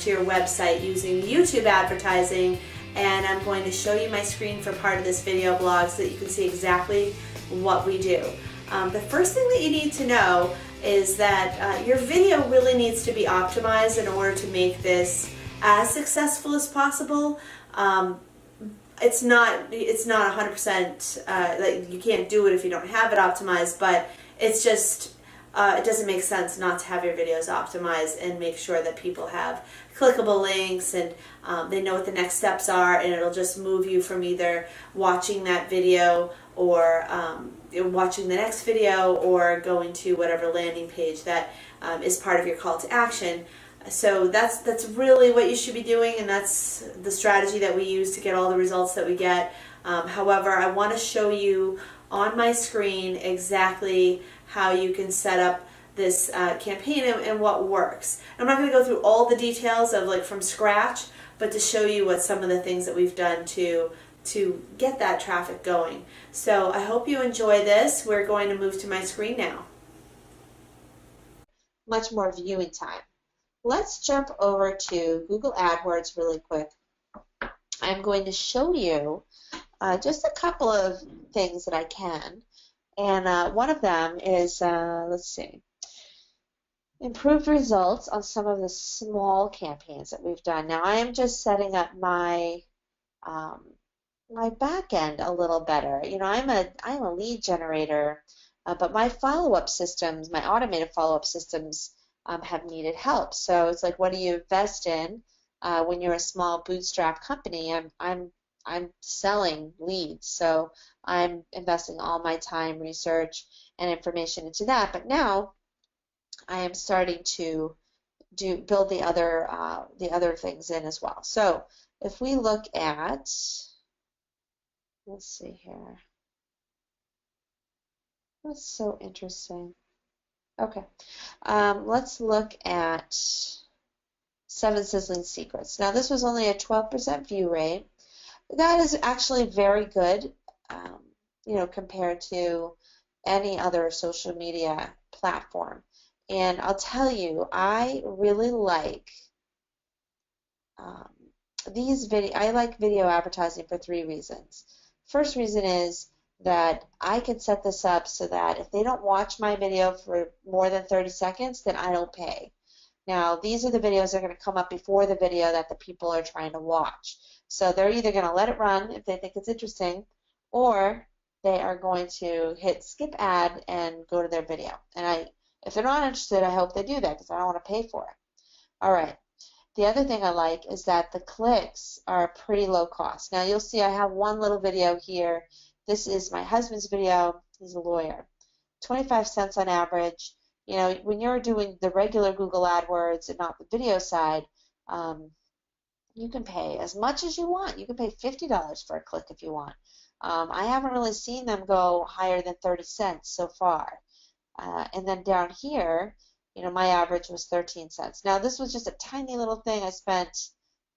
to your website using YouTube advertising, and I'm going to show you my screen for part of this video blog so that you can see exactly what we do. The first thing that you need to know is that your video really needs to be optimized in order to make this as successful as possible. It's not 100%, like, you can't do it if you don't have it optimized, but it's just it doesn't make sense not to have your videos optimized and make sure that people have clickable links and they know what the next steps are, and it'll just move you from either watching that video or watching the next video or going to whatever landing page that is part of your call to action. So that's really what you should be doing, and that's the strategy that we use to get all the results that we get. However, I want to show you on my screen exactly how you can set up this campaign and what works. I'm not going to go through all the details of like from scratch, but to show you what some of the things that we've done to get that traffic going. So I hope you enjoy this. We're going to move to my screen now. Much more viewing time. Let's jump over to Google AdWords really quick. I'm going to show you just a couple of things that I can. And one of them is, let's see, improved results on some of the small campaigns that we've done. Now I am just setting up my my back end a little better. You know, I'm a lead generator, but my follow-up systems, my automated follow-up systems, have needed help. So it's like, what do you invest in when you're a small bootstrap company? I'm selling leads, so I'm investing all my time, research, and information into that. But now I am starting to build the other things in as well. So if we look at, let's see here. That's so interesting. Okay, let's look at 7 Sizzling Secrets. Now this was only a 12% view rate. That is actually very good, you know, compared to any other social media platform. And I'll tell you, I really like I like video advertising for 3 reasons. First reason is that I can set this up so that if they don't watch my video for more than 30 seconds, then I don't pay. Now, these are the videos that are going to come up before the video that the people are trying to watch. So they're either going to let it run if they think it's interesting, or they are going to hit skip ad and go to their video. And if they're not interested, I hope they do that because I don't want to pay for it. All right. The other thing I like is that the clicks are pretty low cost. Now, you'll see I have one little video here. This is my husband's video. He's a lawyer. 25 cents on average. You know, when you're doing the regular Google AdWords and not the video side, you can pay as much as you want. You can pay $50 for a click if you want. I haven't really seen them go higher than 30 cents so far. And then down here, you know, my average was 13 cents. Now, this was just a tiny little thing. I spent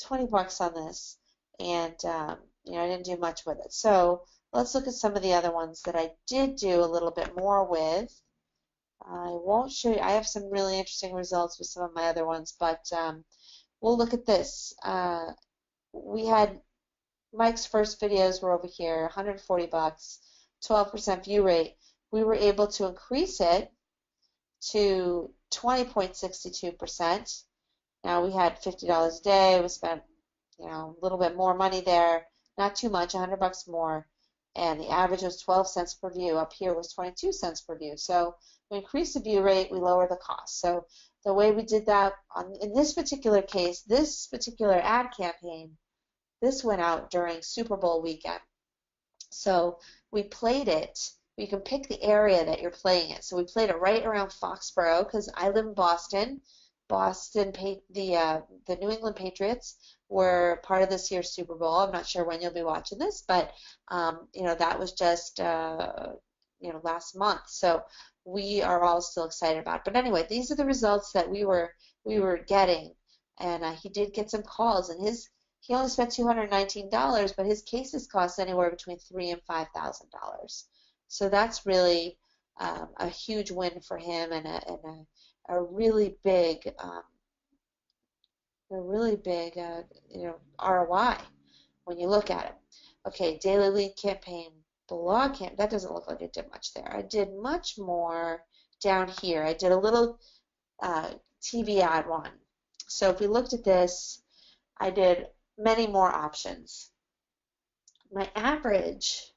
20 bucks on this, and, you know, I didn't do much with it. So let's look at some of the other ones that I did do a little bit more with. I won't show you. I have some really interesting results with some of my other ones, but we'll look at this. We had Mike's first videos were over here, 140 bucks, 12% view rate. We were able to increase it to 20.62%. Now we had $50 a day. We spent, you know, a little bit more money there, not too much, 100 bucks more, and the average was 12 cents per view. Up here was 22 cents per view. So we increase the view rate, we lower the cost. So the way we did that in this particular case, this particular ad campaign, this went out during Super Bowl weekend. So we played it. You can pick the area that you're playing it. So we played it right around Foxborough because I live in Boston. The New England Patriots were part of this year's Super Bowl. I'm not sure when you'll be watching this, but you know, that was just you know, last month. So we are all still excited about it. But anyway, these are the results that we were getting, and he did get some calls, and he only spent $219, but his cases cost anywhere between $3,000 and $5,000. So that's really a huge win for him, and a really big a really big, ROI when you look at it. Okay, daily lead campaign, blog camp. That doesn't look like it did much there. I did much more down here. I did a little TV ad one. So if we looked at this, I did many more options. My average,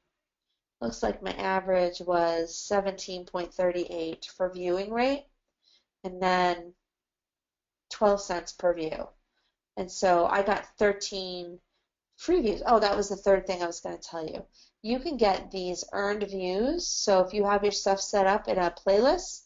looks like my average was 17.38 for viewing rate, and then 12 cents per view. And so I got 13 free views. Oh, that was the third thing I was going to tell you. You can get these earned views. So if you have your stuff set up in a playlist,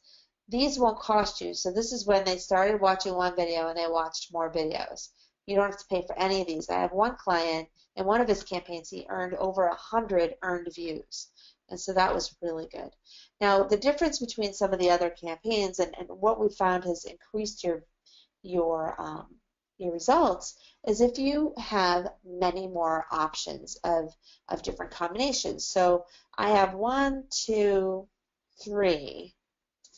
these won't cost you. So this is when they started watching one video and they watched more videos. You don't have to pay for any of these. I have one client, in one of his campaigns, he earned over 100 earned views. And so that was really good. Now, the difference between some of the other campaigns and what we found has increased your results is if you have many more options of different combinations. So I have 1, 2, 3,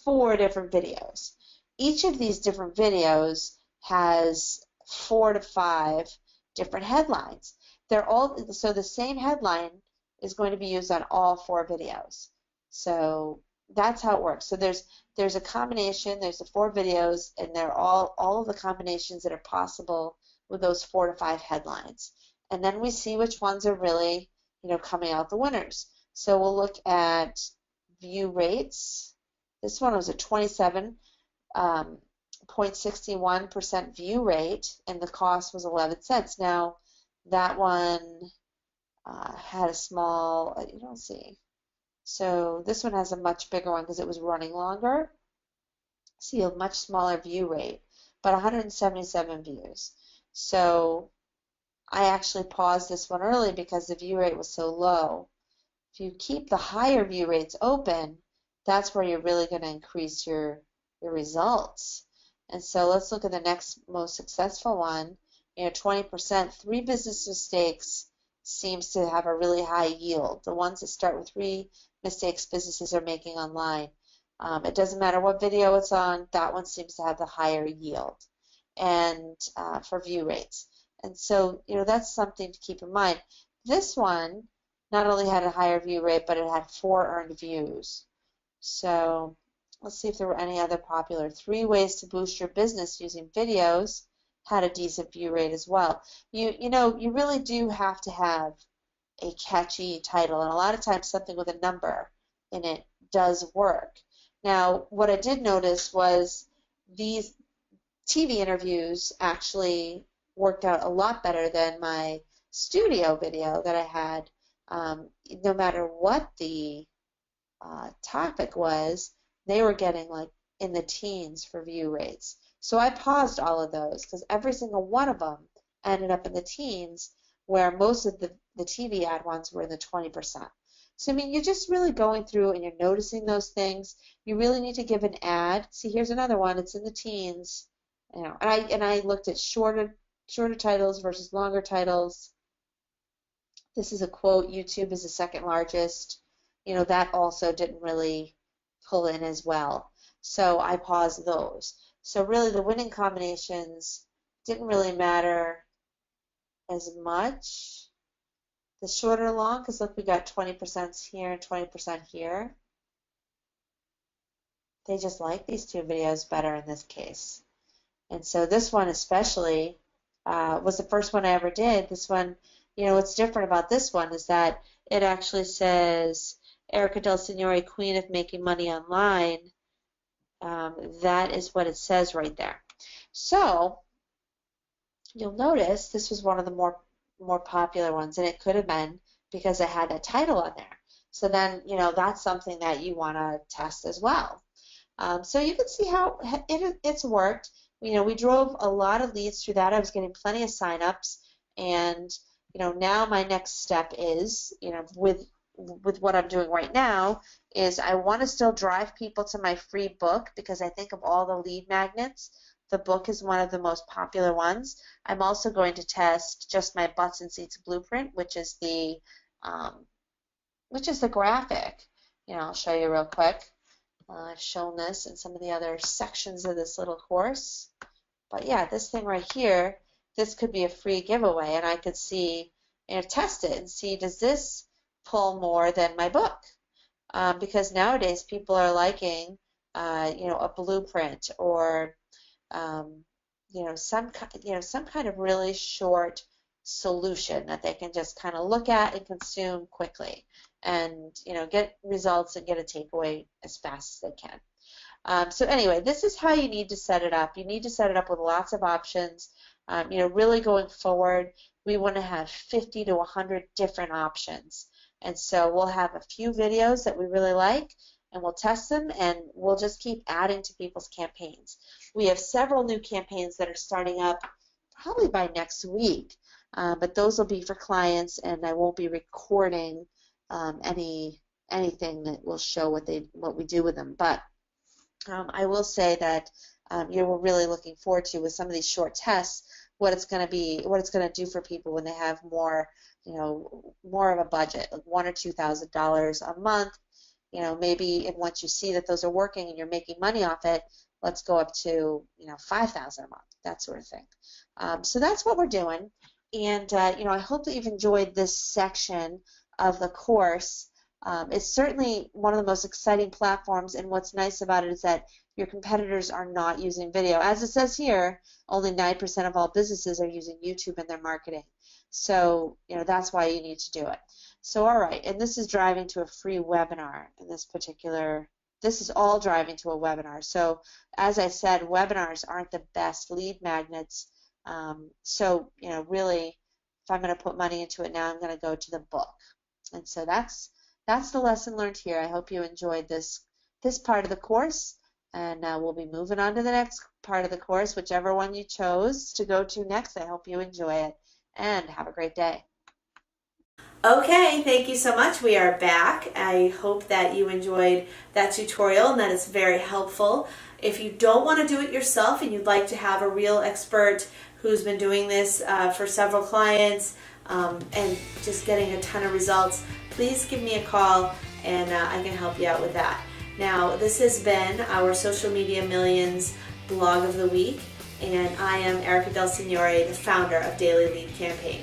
4 different videos. Each of these different videos has 4 to 5 different headlines. So the same headline is going to be used on all 4 videos. So that's how it works. So there's a combination, there's the 4 videos, and they're all of the combinations that are possible with those 4 to 5 headlines. And then we see which ones are really, coming out the winners. So we'll look at view rates. This one was a 27.61% view rate, and the cost was 11 cents. Now, that one had a small, you don't see. So this one has a much bigger one because it was running longer. So you have much smaller view rate, but 177 views. So I actually paused this one early because the view rate was so low. If you keep the higher view rates open, that's where you're really going to increase your results. And so let's look at the next most successful one. 20%, 3 business mistakes seems to have a really high yield. The ones that start with 3 mistakes businesses are making online. It doesn't matter what video it's on, that one seems to have the higher yield and for view rates. And so, that's something to keep in mind. This one not only had a higher view rate, but it had 4 earned views. So let's see if there were any other popular. 3 ways to boost your business using videos had a decent view rate as well. You really do have to have a catchy title, and a lot of times something with a number in it does work. Now, what I did notice was these TV interviews actually worked out a lot better than my studio video that I had. No matter what the topic was, they were getting like in the teens for view rates. So I paused all of those because every single one of them ended up in the teens, where most of the TV ad ones were in the 20%. So, you're just really going through and you're noticing those things. You really need to give an ad. See, here's another one. It's in the teens. And I looked at shorter titles versus longer titles. This is a quote. YouTube is the second largest. That also didn't really pull in as well. So I paused those. So really the winning combinations didn't really matter as much. The short or long, because look, we got 20% here and 20% here. They just like these 2 videos better in this case. And so this one especially was the first one I ever did. This one, what's different about this one is that it actually says Erica DELSIGNORE, Queen of Making Money Online. That is what it says right there. So you'll notice this was one of the more popular ones, and it could have been because it had a title on there. So then, that's something that you want to test as well. So you can see how it's worked. We drove a lot of leads through that. I was getting plenty of signups, and now my next step is, with what I'm doing right now, is I want to still drive people to my free book because I think of all the lead magnets, the book is one of the most popular ones. I'm also going to test just my Butts and Seats blueprint, which is the graphic. I'll show you real quick. I've shown this in some of the other sections of this little course. But yeah, this thing right here this could be a free giveaway, and I could see, test it and see, does this pull more than my book? Because nowadays people are liking, a blueprint or, some kind of really short solution that they can just kind of look at and consume quickly, and get results and get a takeaway as fast as they can. So anyway, this is how you need to set it up. You need to set it up with lots of options. Really going forward, we want to have 50 to 100 different options. And so we'll have a few videos that we really like, and we'll test them, and we'll just keep adding to people's campaigns. We have several new campaigns that are starting up probably by next week, but those will be for clients, and I won't be recording anything that will show what we do with them. But I will say that we're really looking forward to, with some of these short tests, what it's going to do for people when they have more of a budget, like $1,000 or $2,000 a month. Maybe, and once you see that those are working and you're making money off it, let's go up to $5,000 a month, that sort of thing. So that's what we're doing, and I hope that you've enjoyed this section of the course. It's certainly one of the most exciting platforms, and what's nice about it is that your competitors are not using video. As it says here, only 9% of all businesses are using YouTube in their marketing. So, that's why you need to do it. So, all right, and this is driving to a free webinar in this is all driving to a webinar. So, as I said, webinars aren't the best lead magnets. So, really, if I'm going to put money into it now, I'm going to go to the book. And so that's the lesson learned here. I hope you enjoyed this part of the course, and we'll be moving on to the next part of the course, whichever one you chose to go to next. I hope you enjoy it, and have a great day. Okay, thank you so much. We are back. I hope that you enjoyed that tutorial and that it's very helpful. If you don't want to do it yourself and you'd like to have a real expert who's been doing this for several clients and just getting a ton of results, please give me a call, and I can help you out with that. Now, this has been our Social Media Millions blog of the week, and I am Erica DELSIGNORE, the founder of Daily Lead Campaign.